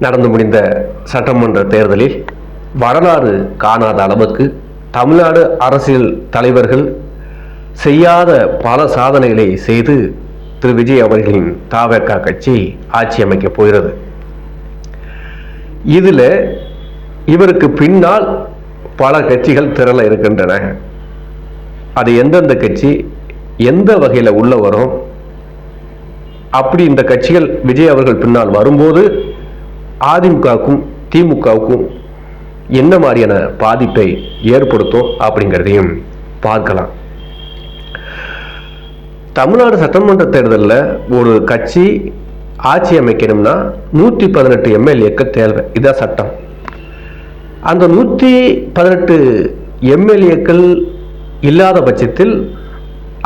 நடந்து முடிந்த சட்டமன்ற தேர்தலில் வரலாறு காணாத அளவுக்கு தமிழ்நாடு அரசியல் தலைவர்கள் செய்யாத பல சாதனைகளை செய்து திரு விஜய் அவர்களின் தவேக கட்சி ஆட்சி அமைக்க போகிறது. இதில் இவருக்கு பின்னால் பல கட்சிகள் திரள இருக்கின்றன. அது எந்தெந்த கட்சி எந்த வகையில் உள்ள வரும், அப்படி இந்த கட்சிகள் விஜய் அவர்கள் பின்னால் வரும்போது அதிமுகவுக்கும் திமுகவுக்கும் என்ன மாதிரியான பாதிப்பை ஏற்படுத்தும் அப்படிங்கிறதையும் பார்க்கலாம். தமிழ்நாடு சட்டமன்ற தேர்தலில் ஒரு கட்சி ஆட்சி அமைக்கணும்னா 118 எம்எல்ஏக்கள் தேவை. இதான் சட்டம். அந்த 118 எம்எல்ஏக்கள் இல்லாத பட்சத்தில்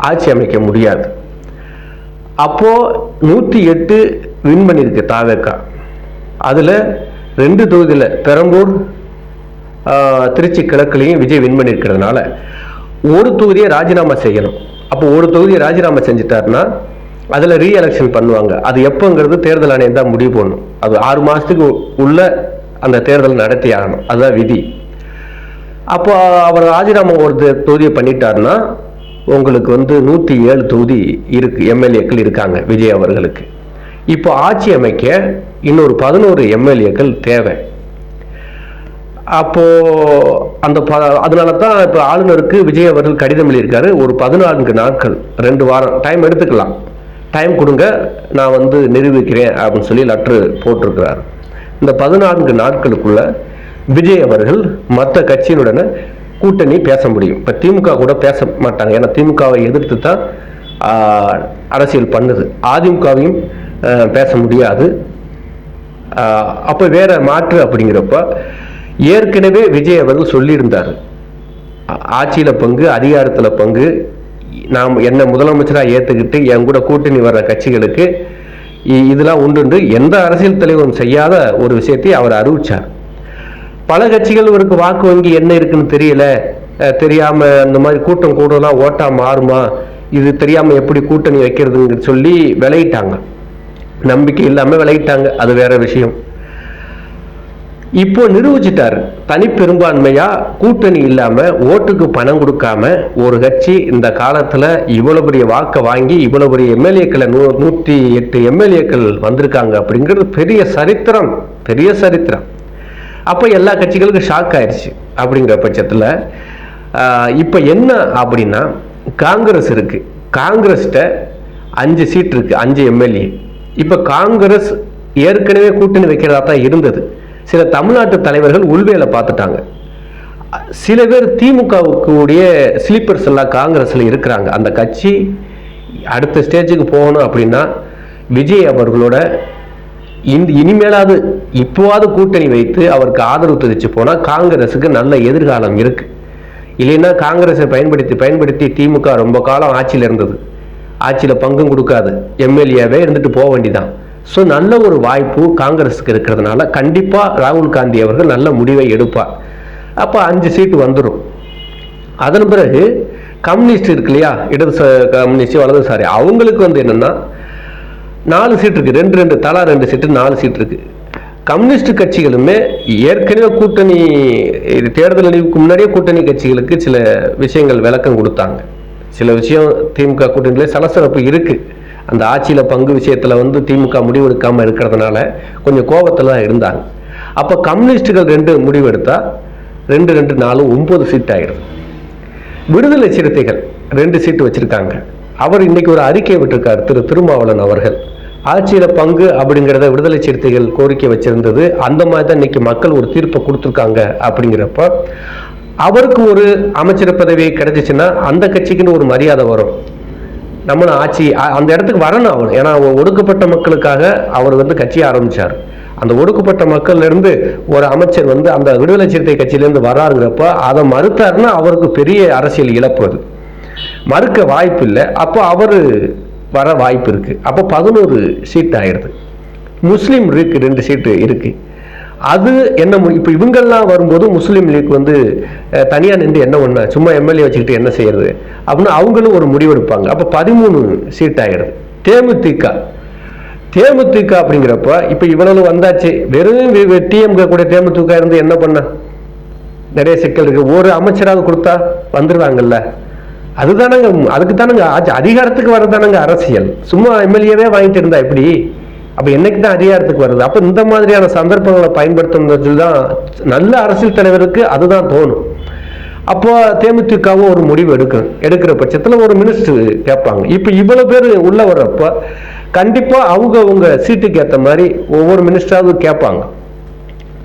ஆட்சி அமைக்க முடியாது. அப்போ 108 வின் பண்ணியிருக்கு தவேக. அதில் 2 தொகுதியில் பெரம்பூர் திருச்சி கிழக்குலையும் விஜய் வின் பண்ணியிருக்கிறதுனால ஒரு தொகுதியை ராஜினாமா செய்யணும். அப்போ ஒரு தொகுதியை ராஜினாமா செஞ்சுட்டாருன்னா அதில் ரீஎலெக்ஷன் பண்ணுவாங்க. அது எப்போங்கிறது தேர்தல் ஆணையம் தான் முடிவு பண்ணணும். அது 6 மாதத்துக்கு உள்ள அந்த தேர்தல் நடத்தி ஆகணும். அதுதான் விதி. அப்போ அவர் ராஜினாமா ஒரு தொகுதியை பண்ணிட்டாருன்னா உங்களுக்கு 107 தொகுதி இருக்கு, எம்எல்ஏக்கள் இருக்காங்க விஜய் அவர்களுக்கு. இப்போ ஆட்சி அமைக்க இன்னொரு 11 எம்எல்ஏக்கள் தேவை. அப்போ அந்த அதனால தான் இப்போ ஆளுநருக்கு விஜய் அவர்கள் கடிதம் எழுதியிருக்காரு. ஒரு 14 நாட்கள் 2 வாரம் டைம் எடுத்துக்கலாம், டைம் கொடுங்க, நான் நிரூபிக்கிறேன் அப்படின்னு சொல்லி லெட்ரு போட்டிருக்கிறார். இந்த 14 நாட்களுக்குள்ள விஜய் அவர்கள் மற்ற கட்சியினுடன் கூட்டணி பேச முடியும். இப்போ திமுக கூட பேச மாட்டாங்க, ஏன்னா திமுகவை எதிர்த்து தான் அரசியல் பண்ணுது. அதிமுகவையும் பேச முடியாது. அப்போ வேற மாற்று அப்படிங்கிறப்ப ஏற்கனவே விஜய் அவர்கள் சொல்லியிருந்தார், ஆட்சியில் பங்கு அதிகாரத்தில் பங்கு, நாம் என்ன முதலமைச்சராக ஏற்றுக்கிட்டு என் கூட கூட்டணி வர்ற கட்சிகளுக்கு இதெல்லாம் உண்டு. எந்த அரசியல் தலைவரும் செய்யாத ஒரு விஷயத்தை அவர் அறிவிச்சார். பல கட்சிகள் இவருக்கு வாக்கு வங்கி என்ன இருக்குன்னு தெரியல, தெரியாம அந்த மாதிரி கூட்டம் கூடலாம் ஓட்டா மாறுமா, இது தெரியாம எப்படி கூட்டணி வைக்கிறதுன்னு சொல்லி விளையிட்டாங்க. நம்பிக்கை இல்லாம விளையிட்டாங்க, அது வேற விஷயம். இப்போ நிரூபிச்சிட்டாரு, தனிப்பெரும்பான்மையா கூட்டணி இல்லாம ஓட்டுக்கு பணம் கொடுக்காம ஒரு கட்சி இந்த காலத்துல இவ்வளவு பெரிய வாக்கை வாங்கி இவ்வளவு பெரிய எம்எல்ஏக்களை 108 எம்எல்ஏக்கள் வந்திருக்காங்க அப்படிங்கிறது பெரிய சரித்திரம், பெரிய சரித்திரம். அப்போ எல்லா கட்சிகளுக்கும் ஷாக் ஆயிடுச்சு. அப்படிங்கிற பட்சத்தில் இப்போ என்ன அப்படின்னா, காங்கிரஸ் இருக்கு, காங்கிரஸ்கிட்ட 5 சீட் இருக்கு, 5 எம்எல்ஏ. இப்போ காங்கிரஸ் ஏற்கனவே கூட்டணி வைக்கிறதா தான் இருந்தது. சில தமிழ்நாட்டு தலைவர்கள் உள்வேலை பார்த்துட்டாங்க. சில பேர் திமுகவுக்கு உடைய ஸ்லீப்பர்ஸ் எல்லாம் காங்கிரஸில் இருக்கிறாங்க. அந்த கட்சி அடுத்த ஸ்டேஜுக்கு போகணும் அப்படின்னா விஜய் அவர்களோட இனிமேலாவது இப்போவாவது கூட்டணி வைத்து அவருக்கு ஆதரவு தெரிவித்து போனால் காங்கிரஸுக்கு நல்ல எதிர்காலம் இருக்கு. இல்லைன்னா காங்கிரஸை பயன்படுத்தி திமுக ரொம்ப காலம் ஆட்சியில் இருந்தது, ஆட்சியில் பங்கும் கொடுக்காது, எம்எல்ஏவே இருந்துட்டு போக வேண்டிதான். ஸோ நல்ல ஒரு வாய்ப்பு காங்கிரஸுக்கு இருக்கிறதுனால கண்டிப்பாக ராகுல் காந்தி அவர்கள் நல்ல முடிவை எடுப்பார். அப்போ 5 சீட்டு வந்துடும். அதன் பிறகு கம்யூனிஸ்ட் இருக்கு இல்லையா, இடது கம்யூனிஸ்ட் வலதுசாரி, அவங்களுக்கு என்னன்னா 4 சீட் இருக்கு, 2 தலா 2 சீட்டு, 4 சீட் இருக்கு. கம்யூனிஸ்ட் கட்சிகளுமே ஏற்கனவே கூட்டணி தேர்தல் அழிவுக்கு முன்னாடியே கூட்டணி கட்சிகளுக்கு சில விஷயங்கள் விளக்கம் கொடுத்தாங்க. சில விஷயம் திமுக கூட்டணியில சலசலப்பு இருக்கு. அந்த ஆட்சியில் பங்கு விஷயத்தில் திமுக முடிவெடுக்காமல் இருக்கிறதுனால கொஞ்சம் கோபத்தில் தான் இருந்தாங்க. அப்போ கம்யூனிஸ்டுகள் 2 முடிவெடுத்தா 2, 2, 4, 9 சீட் ஆயிடுது. விடுதலை சிறுத்தைகள் 2 சீட்டு வச்சிருக்காங்க. அவர் இன்னைக்கு ஒரு அறிக்கை விட்டிருக்கார், திருமாவளவன் அவர்கள். ஆட்சியில் பங்கு அப்படிங்கிறத விடுதலை சிறுத்தைகள் கோரிக்கை வச்சிருந்தது, அந்த மாதிரி தான் இன்னைக்கு மக்கள் ஒரு தீர்ப்பை கொடுத்துருக்காங்க. அப்படிங்கிறப்ப அவருக்கு ஒரு அமைச்சர் பதவி கிடைச்சிச்சுன்னா அந்த கட்சிக்குன்னு ஒரு மரியாதை வரும். நம்ம ஆட்சி அந்த இடத்துக்கு வரணும் அவர், ஏன்னா ஒடுக்கப்பட்ட மக்களுக்காக அவர் கட்சியை ஆரம்பிச்சார். அந்த ஒடுக்கப்பட்ட மக்கள்ல இருந்து ஒரு அமைச்சர் அந்த விடுதலை சிறுத்தை கட்சியிலேருந்து வராருங்கிறப்ப அதை மறுத்தாருன்னா அவருக்கு பெரிய அரசியல் இழப்பு, அது மறுக்க வாய்ப்பு இல்லை. அப்போ அவர் வர வாய்ப்பு இருக்கு. அப்போ 11 சீட் ஆயிடுது. முஸ்லீம் லீக் 2 சீட்டு இருக்கு. அது என்ன இப்போ இவங்கெல்லாம் வரும்போது முஸ்லீம் லீக் தனியாக நின்று என்ன ஒன்று சும்மா எம்எல்ஏ வச்சுக்கிட்டு என்ன செய்யறது அப்படின்னு அவங்களும் ஒரு முடிவெடுப்பாங்க. அப்போ 13 சீட் ஆயிடுது. தேமுதிக அப்படிங்கிறப்ப இப்ப இவ்வளவு வந்தாச்சு. வெறும் டிஎம்கே கூட தேமுதிக இருந்து என்ன பண்ண? நிறைய சிக்கல் இருக்கு. ஒரு அமைச்சராக கொடுத்தா வந்துருவாங்கல்ல. அதுதானங்க, அதுக்கு தானங்க அதிகாரத்துக்கு வர்றதானங்க அரசியல். சும்மா எம்எல்ஏவே வாங்கிட்டு இருந்தா எப்படி? அப்ப என்னைக்கு தான் அதிகாரத்துக்கு வருது? அப்ப இந்த மாதிரியான சந்தர்ப்பங்களை பயன்படுத்தும் தான் நல்ல அரசியல் தலைவருக்கு அதுதான் தோணும். அப்போ தேமுதிகவும் ஒரு முடிவு எடுக்கிற பட்சத்தில் ஒரு மினிஸ்டர் கேட்பாங்க. இப்போ இவ்வளவு பேர் உள்ள வர்றப்ப கண்டிப்பா அவங்க சீட்டுக்கு ஏற்ற மாதிரி ஒவ்வொரு மினிஸ்டராவது கேட்பாங்க.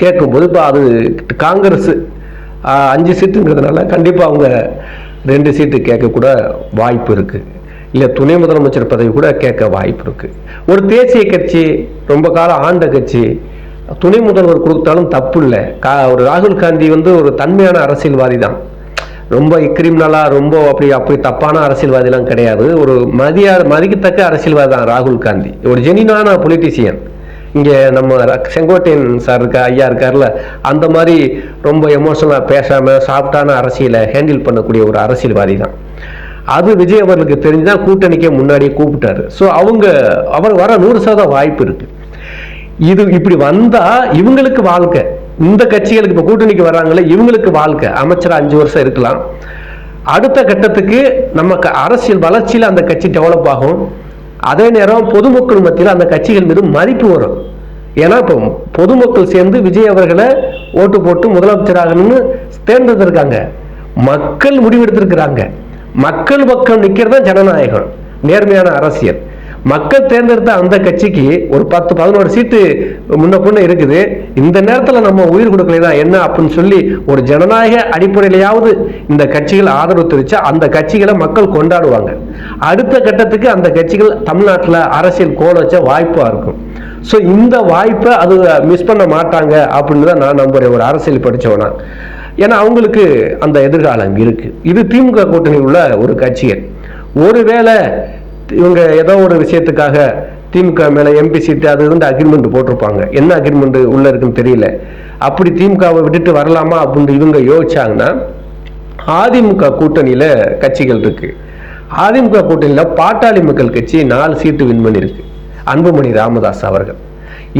கேட்கும்போது இப்போ அது காங்கிரஸ் 5 சீட்டுங்கிறதுனால கண்டிப்பா அவங்க 2 சீட்டு கேட்க கூட வாய்ப்பு இருக்கு. இல்லை துணை முதலமைச்சர் பதவி கூட கேட்க வாய்ப்பு இருக்கு. ஒரு தேசிய கட்சி, ரொம்ப காலம் ஆண்ட கட்சி, துணை முதல்வர் கொடுத்தாலும் தப்பு இல்லை. ஒரு ராகுல் காந்தி ஒரு தன்மையான அரசியல்வாதி தான். ரொம்ப கிரிமினலா ரொம்ப அப்படி தப்பான அரசியல்வாதிலாம் கிடையாது. ஒரு மதிக்கத்தக்க அரசியல்வாதி தான் ராகுல் காந்தி. ஒரு ஜெனினான பொலிட்டிஷியன். இங்கே நம்ம செங்கோட்டையன் சார் ஐயா இருக்கார்ல, அந்த மாதிரி ரொம்ப எமோஷனலாக பேசாம சாஃப்டான அரசியலை ஹேண்டில் பண்ணக்கூடிய ஒரு அரசியல்வாதி தான். அது விஜய் அவர்களுக்கு தெரிஞ்சுதான் கூட்டணிக்கே முன்னாடியே கூப்பிட்டாரு. ஸோ அவர் வர 100% வாய்ப்பு இருக்கு. இது இப்படி வந்தா இவங்களுக்கு வாழ்க்கை. இந்த கட்சிகளுக்கு இப்ப கூட்டணிக்கு வர்றாங்களே இவங்களுக்கு வாழ்க்கை. அமைச்சர் 5 வருஷம் இருக்கலாம். அடுத்த கட்டத்துக்கு நமக்கு அரசியல் வளர்ச்சியில அந்த கட்சி டெவலப் ஆகும். அதே நேரம் பொதுமக்கள் மத்தியில் அந்த கட்சிகள் மீது மதிப்பு வரும். ஏன்னா இப்போ பொதுமக்கள் சேர்ந்து விஜய் அவர்களை ஓட்டு போட்டு முதலமைச்சராகணும்னு தேர்ந்தெடுத்திருக்காங்க. மக்கள் முடிவெடுத்திருக்கிறாங்க. மக்கள் பக்கம் நிற்கிறது தான் ஜனநாயகம், நேர்மையான அரசியல். மக்கள் தேர்ந்தெடுத்த அந்த கட்சிக்கு ஒரு 10-11 சீட்டு முன்ன பொண்ணு இருக்குது. இந்த நேரத்தில் நம்ம உயிர் கொடுக்கலாம் என்ன அப்படின்னு சொல்லி ஒரு ஜனநாயக அடிப்படையிலையாவது இந்த கட்சிகள் ஆதரவு தெரிவிச்சா அந்த கட்சிகளை மக்கள் கொண்டாடுவாங்க. அடுத்த கட்டத்துக்கு அந்த கட்சிகள் தமிழ்நாட்டில் அரசியல் கோல வச்ச வாய்ப்பா இருக்கும். ஸோ இந்த வாய்ப்பை அது மிஸ் பண்ண மாட்டாங்க அப்படின்னு தான் நான் நம்புறேன், ஒரு அரசியல் படித்தவனா. ஏன்னா அவங்களுக்கு அந்த எதிர்காலம் இருக்கு. இது திமுக கூட்டணியில் உள்ள ஒரு கட்சிகள். ஒருவேளை இவங்க ஏதோ ஒரு விஷயத்துக்காக திமுக மேல எம்பி சீட்டு அது அக்ரிமெண்ட் போட்டிருப்பாங்க. என்ன அக்ரிமெண்ட் உள்ள இருக்குன்னு தெரியல. அப்படி திமுகவை விட்டுட்டு வரலாமா அப்படின்னு இவங்க யோசிச்சாங்கன்னா, அதிமுக கூட்டணியில கட்சிகள் இருக்கு. அதிமுக கூட்டணியில பாட்டாளி மக்கள் கட்சி 4 சீட்டு வின் பண்ணிருக்கு. அன்புமணி ராமதாஸ் அவர்கள்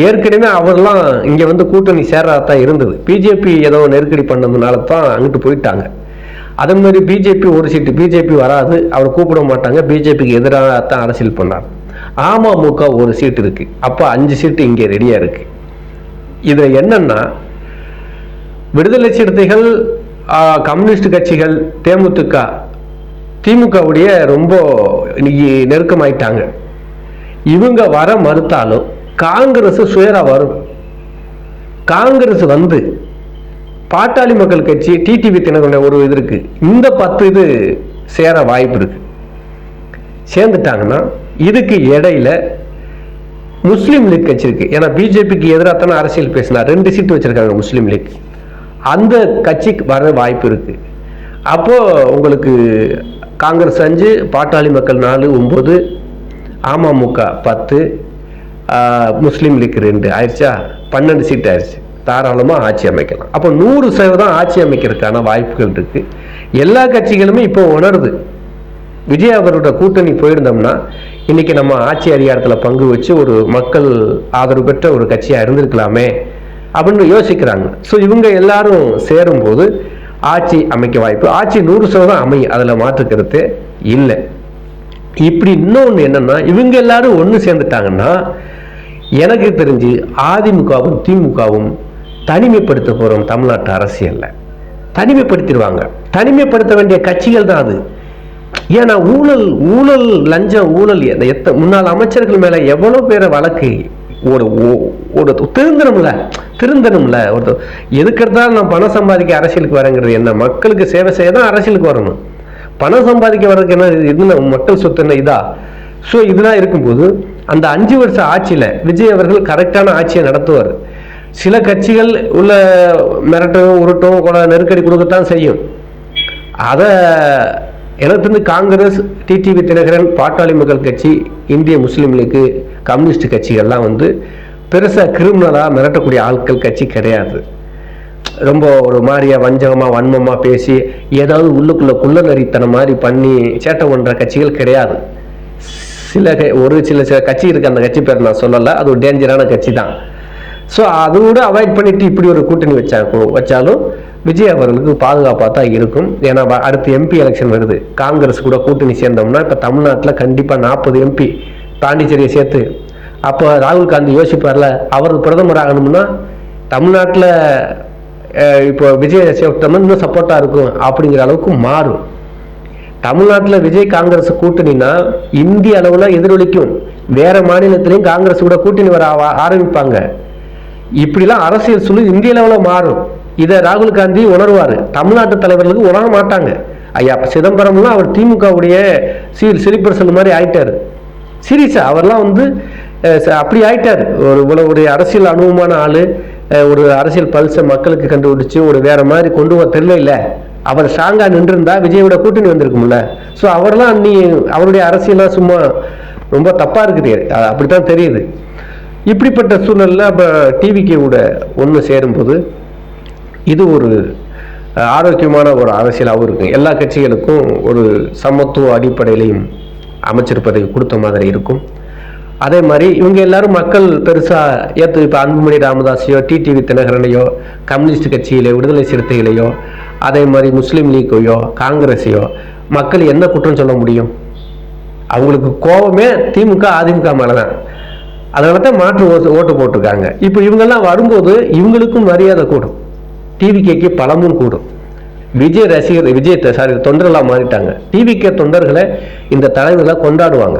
ஏற்கனவே அவர்லாம் இங்க கூட்டணி சேராதான் இருந்தது. பிஜேபி ஏதோ நெருக்கடி பண்ணதுனால தான் அங்கிட்டு போயிட்டாங்க. அதே மாதிரி பிஜேபி ஒரு சீட்டு, பிஜேபி வராது, அவர் கூப்பிட மாட்டாங்க, பிஜேபிக்கு எதிராக தான் அரசியல் பண்ணார். அமமுக ஒரு சீட்டு இருக்கு. அப்போ 5 சீட்டு இங்கே ரெடியா இருக்கு. இது என்னன்னா, விடுதலை சிறுத்தைகள், கம்யூனிஸ்ட் கட்சிகள், தேமுதிக, திமுகவுடைய ரொம்ப இன்னைக்கு நெருக்கமாயிட்டாங்க. இவங்க வர மறுத்தாலும் காங்கிரஸ் சுயரா வரும். காங்கிரஸ் பாட்டாளி மக்கள் கட்சி, டிடிவி தினகரன் ஒரு இது இருக்கு, இந்த 10 இது சேர வாய்ப்பு இருக்கு. சேர்ந்துட்டாங்கன்னா இதுக்கு இடையில முஸ்லீம் லீக் கட்சி இருக்கு. ஏன்னா பிஜேபிக்கு எதிராக தானே அரசியல் பேசினா, 2 சீட்டு வச்சிருக்காங்க முஸ்லீம் லீக். அந்த கட்சிக்கு வர வாய்ப்பு இருக்கு. அப்போ உங்களுக்கு காங்கிரஸ் 5, பாட்டாளி மக்கள் 4, 9, அமமுக 10, முஸ்லீம் லீக் 2 ஆயிடுச்சா, 12 சீட் ஆயிடுச்சு. தாராளமா ஆட்சி அமைக்கலாம். அப்போ 100% ஆட்சி அமைக்கிறதுக்கான வாய்ப்புகள் இருக்கு. எல்லா கட்சிகளுமே இப்போ உணருது, விஜய் அவரோட கூட்டணி போயிருந்தோம்னா இன்னைக்கு நம்ம ஆட்சி அதிகாரத்தில் பங்கு வச்சு ஒரு மக்கள் ஆதரவு பெற்ற ஒரு கட்சியா இருந்திருக்கலாமே அப்படின்னு யோசிக்கிறாங்க. ஸோ இவங்க எல்லாரும் சேரும் போது ஆட்சி அமைக்க வாய்ப்பு. ஆட்சி 100% அமையும், அதுல மாற்று கருத்து இல்லை. இப்படி இன்னொன்று என்னன்னா, இவங்க எல்லாரும் ஒன்று சேர்ந்துட்டாங்கன்னா எனக்கு தெரிஞ்சு அதிமுகவும் திமுகவும் தனிமைப்படுத்த போறோம். தமிழ்நாட்டு அரசியல்ல தனிமைப்படுத்திடுவாங்க. தனிமைப்படுத்த வேண்டிய கட்சிகள் தான் அது. ஏன்னா ஊழல் லஞ்சம் ஊழல் முன்னாள் அமைச்சர்கள் மேல எவ்வளவு பேரை வழக்கு ஒரு திருந்தணும்ல. ஒரு எதுக்கிறதாலும் நான் பணம் சம்பாதிக்க அரசியலுக்கு வரேங்கிறது என்ன? மக்களுக்கு சேவை செய்ய தான் அரசியலுக்கு வரணும். பணம் சம்பாதிக்க வர்றதுக்கு என்ன இது மக்கள் சொத்து என்ன இதா? ஸோ இதெல்லாம் இருக்கும்போது அந்த 5 வருஷ ஆட்சியில விஜய் அவர்கள் கரெக்டான ஆட்சியை நடத்துவார். சில கட்சிகள் உள்ள மிரட்டும் உருட்டும் நெருக்கடி கொடுக்கத்தான் செய்யும். அதை எனக்கு காங்கிரஸ், டிடிவி தினகரன், பாட்டாளி மக்கள் கட்சி, இந்திய முஸ்லீம் லீக், கம்யூனிஸ்ட் கட்சிகள்லாம் பெருசா கிரிமினலா மிரட்டக்கூடிய ஆட்கள் கட்சி கிடையாது. ரொம்ப ஒரு மாதிரியா வஞ்சகமா வன்மமா பேசி ஏதாவது உள்ளுக்குள்ள குள்ளநரித்தனம் மாதிரி பண்ணி சேட்டை பண்ற கட்சிகள் கிடையாது. சில கட்சி இருக்குது, அந்த கட்சி பேர் நான் சொல்லலை, அது ஒரு டேஞ்சரான கட்சி தான். ஸோ அதோட அவாய்ட் பண்ணிட்டு இப்படி ஒரு கூட்டணி வச்சாலும் விஜய் அவர்களுக்கு பாதுகாப்பாக தான் இருக்கும். ஏன்னா அடுத்து எம்பி எலெக்ஷன் வருது. காங்கிரஸ் கூட கூட்டணி சேர்ந்தோம்னா இப்போ தமிழ்நாட்டில் கண்டிப்பாக 40 எம்பி, பாண்டிச்சேரியை சேர்த்து. அப்போ ராகுல் காந்தி யோசிப்பார்ல, அவர் பிரதமர் ஆகணும்னா தமிழ்நாட்டில் இப்போ விஜய் சேர்த்தோம்னா இன்னும் சப்போர்ட்டாக இருக்கும் அப்படிங்கிற அளவுக்கு மாறும். தமிழ்நாட்டில் விஜய் காங்கிரஸ் கூட்டணினா இந்திய அளவில் எதிரொலிக்கும். வேற மாநிலத்திலையும் காங்கிரஸ் கூட கூட்டணி வர ஆரம்பிப்பாங்க. இப்படிலாம் அரசியல் சூழல் இந்திய லெவலில் மாறும். இதை ராகுல் காந்தி உணர்வார். தமிழ்நாட்டு தலைவர்களுக்கு உணர மாட்டாங்க. ஐயா சிதம்பரம்லாம் அவர் திமுகவுடைய சிலிப்பர் செல் மாதிரி ஆயிட்டார். சீரியஸா அவர்லாம் அப்படி ஆயிட்டார். ஒரு அரசியல் அனுபவமான ஆளு, ஒரு அரசியல் பல்சை மக்களுக்கு கண்டுபிடிச்சு ஒரு வேற மாதிரி கொண்டு வர தெரியல. இல்லை, அவர் ஸ்ட்ராங்கா நின்றுருந்தா விஜயோட கூட்டணி வந்திருக்கும்ல. ஸோ அவர்லாம் அவருடைய அரசியலாம் சும்மா ரொம்ப தப்பா இருக்குது, அப்படித்தான் தெரியுது. இப்படிப்பட்ட சூழலில் இப்போ டிவிகேவோட ஒன்று சேரும்போது இது ஒரு ஆரோக்கியமான ஒரு அரசியலாகவும் இருக்கும். எல்லா கட்சிகளுக்கும் ஒரு சமத்துவ அடிப்படையிலையும் அமைச்சர் பதவி கொடுத்த மாதிரி இருக்கும். அதே மாதிரி இவங்க எல்லாரும் மக்கள் பெருசாக இப்போ அன்புமணி ராமதாஸையோ, டிடிவி தினகரனையோ, கம்யூனிஸ்ட் கட்சியிலையோ, விடுதலை சிறுத்தைகளையோ, அதே மாதிரி முஸ்லீம் லீக்கையோ, காங்கிரஸையோ மக்கள் என்ன குற்றம் சொல்ல முடியும்? அவங்களுக்கு கோபமே திமுக அதிமுக மேலே தான். அதனால தான் மாற்று ஓட்டு போட்டிருக்காங்க. இப்போ இவங்கெல்லாம் வரும்போது இவங்களுக்கும் மரியாதை கூடும், டிவிகேக்கு பலமும் கூடும். விஜய் தொண்டர்களாக மாறிட்டாங்க. டிவிகே தொண்டர்களை இந்த தலைவர்களை கொண்டாடுவாங்க.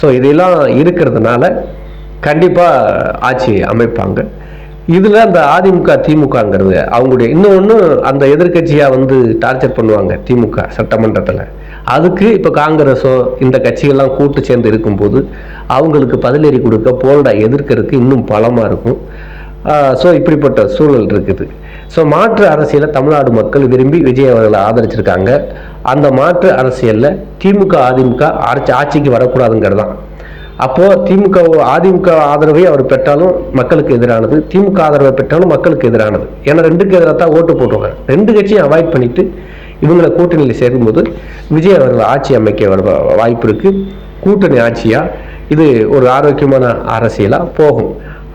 ஸோ இதெல்லாம் இருக்கிறதுனால கண்டிப்பாக ஆட்சி அமைப்பாங்க. இதில் அந்த அதிமுக திமுகங்கிறது அவங்களுடைய இன்னொன்று அந்த எதிர்கட்சியாக டார்ச்சர் பண்ணுவாங்க திமுக சட்டமன்றத்தில். அதுக்கு இப்போ காங்கிரஸோ இந்த கட்சிகள்லாம் கூட்டு சேர்ந்து இருக்கும்போது அவங்களுக்கு பதிலடி கொடுக்க போல்டாக எதிர்க்கிறதுக்கு இன்னும் பலமாக இருக்கும். ஸோ இப்படிப்பட்ட சூழல் இருக்குது. ஸோ மாற்று அரசியலை தமிழ்நாடு மக்கள் விரும்பி விஜய் அவர்களை ஆதரிச்சிருக்காங்க. அந்த மாற்று அரசியலில் திமுக அதிமுக ஆட்சிக்கு வரக்கூடாதுங்கிறது தான். அப்போது அதிமுக ஆதரவை அவர் பெற்றாலும் மக்களுக்கு எதிரானது, திமுக ஆதரவை பெற்றாலும் மக்களுக்கு எதிரானது. ஏன்னா ரெண்டுக்கு எதிராக தான் ஓட்டு போட்டுவாங்க. ரெண்டு கட்சியும் அவாய்ட் பண்ணிட்டு இவங்களை கூட்டணியில் சேரும்போது விஜய் அவர்கள் ஆட்சி அமைக்க வாய்ப்பு இருக்குது. கூட்டணி ஆட்சியாக இது ஒரு ஆரோக்கியமான அரசியலாக போகும்.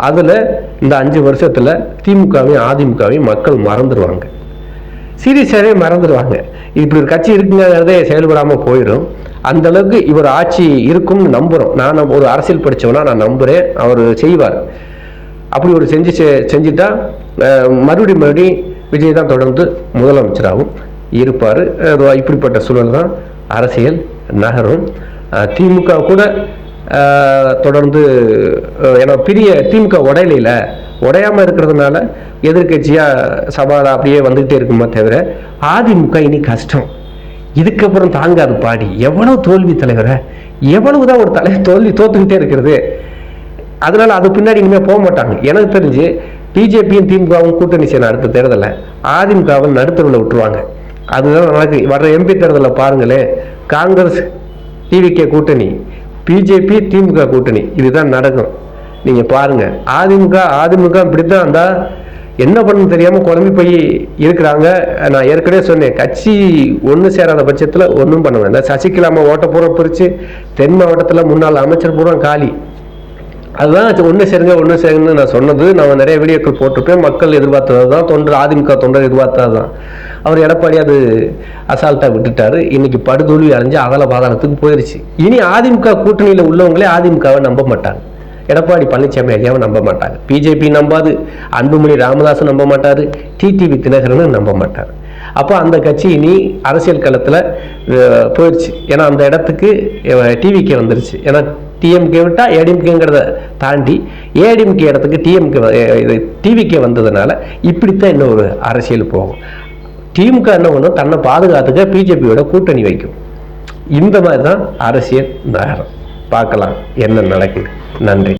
அதில் இந்த 5 வருஷத்தில் திமுகவையும் அதிமுகவையும் மக்கள் மறந்துடுவாங்க, சீரியஸாகவே மறந்துடுவாங்க. இப்படி ஒரு கட்சி இருக்குங்கிறதே செயல்படாமல் போயிடும். அந்த அளவுக்கு இவர் ஆட்சி இருக்கும்னு நம்புகிறோம். நான் ஒரு அரசியல் படித்தவனா நான் நம்புகிறேன், அவர் செய்வார். அப்படி ஒரு செஞ்சுட்டா மறுபடியும் விஜய் தான் தொடர்ந்து முதலமைச்சராகவும் இருப்பார். இப்படிப்பட்ட சூழல் தான் அரசியல் நகரும். திமுக கூட தொடர்ந்து ஏன்னா திமுக உடையாமல் இருக்கிறதுனால எதிர்கட்சியாக சவாலாக அப்படியே வந்துகிட்டே இருக்குமா தவிர அதிமுக இனி கஷ்டம். இதுக்கப்புறம் தாங்காது பாடி. எவ்வளவு தோல்வி தலைவரை, எவ்வளவுதான் ஒரு தலைவர் தோத்துக்கிட்டே இருக்கிறது. அதனால அது பின்னாடி இனிமேல் போக மாட்டாங்க. எனக்கு தெரிஞ்சு பிஜேபியும் திமுகவும் கூட்டணி செய்யணும். அடுத்த தேர்தலில் அதிமுகவை நடுத்தருவில் விட்டுருவாங்க. அதுதான் நடக்கு. வர்ற எம்பி தேர்தலில் பாருங்களேன், காங்கிரஸ் டிவிகே கூட்டணி, பிஜேபி திமுக கூட்டணி, இதுதான் நடக்கும். நீங்கள் பாருங்கள். அதிமுக இப்படித்தான் அந்த என்ன பண்ணு தெரியாமல் குழம்பி போய் இருக்கிறாங்க. நான் ஏற்கனவே சொன்னேன், கட்சி ஒன்று சேராத பட்சத்தில் ஒன்றும் பண்ண வேண்டாம். சசிகலாமா ஓட்டப்பூர்வ பிரித்து தென் மாவட்டத்தில் முன்னாள் அமைச்சர் பூரா காலி. அதுதான் ஒன்று சேருங்கன்னு நான் சொன்னது. நான் நிறைய வீடியோக்கள் போட்டிருப்பேன். மக்கள் எதிர்பார்த்தது தான், அதிமுக தொண்டர் எதிர்பார்த்தது தான். அவர் எடப்பாடி அது அசால்ட்டாக விட்டுட்டாரு. இன்னைக்கு படுதோல்வி அடைஞ்சு பாதாளத்துக்கு போயிடுச்சு. இனி அதிமுக கூட்டணியில் உள்ளவங்களே அதிமுகவை நம்ப மாட்டாங்க. எடப்பாடி பழனிசாமி ஐயாவை நம்ப மாட்டாங்க. பிஜேபி நம்பாது, அன்புமணி ராமதாஸும் நம்ப மாட்டார், டிடிவி தினகரனும் நம்ப மாட்டார். அப்போ அந்த கட்சி இனி அரசியல் களத்தில் போயிடுச்சு. ஏன்னா அந்த இடத்துக்கு டிவிகே வந்துருச்சு. ஏன்னா டிஎம்கே விட்டால் ஏடிஎம்கேங்கிறத தாண்டி ஏடிஎம்கே இடத்துக்கு டிவிகே வந்ததுனால இப்படித்தான் இன்னும் ஒரு அரசியல் போகும். திமுக என்ன பண்ணும், தன்னை பாதுகாத்துக்க பிஜேபியோட கூட்டணி வைக்கும். இந்த மாதிரி தான் அரசியல் நகரம். பார்க்கலாம் என்ன நடக்குது. நன்றி.